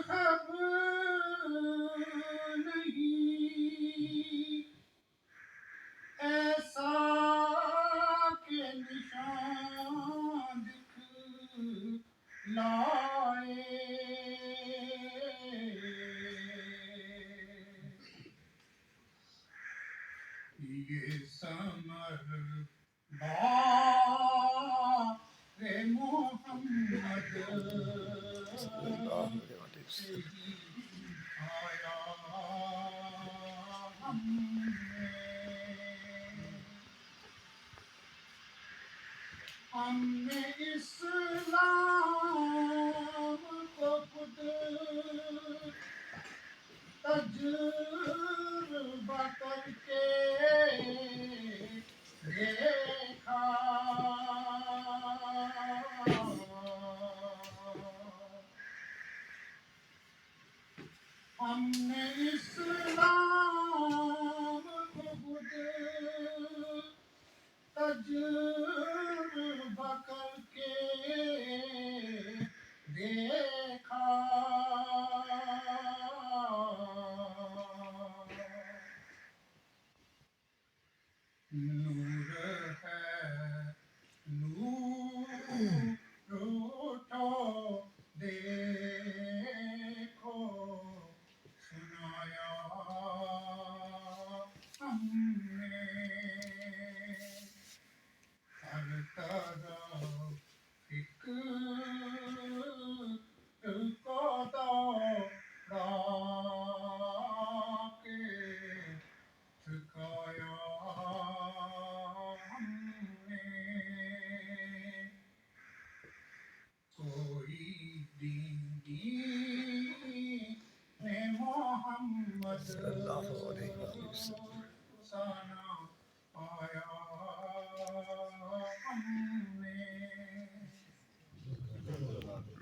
خبر نہیں ایسا کہ نشان دکھلائے یہ ثمر بار محمد سے ہی آیا ہم نے اسلام کو خود تجربہ کر کے دیکھا ہم نے اسلام کو خود تجربہ کر کے دیکھا نور ہے نور اٹھو دیکھو سنایا ہم نے ہر طرف فکر کو دوڑا کے سکھایا ہم نے کوئی دین محمد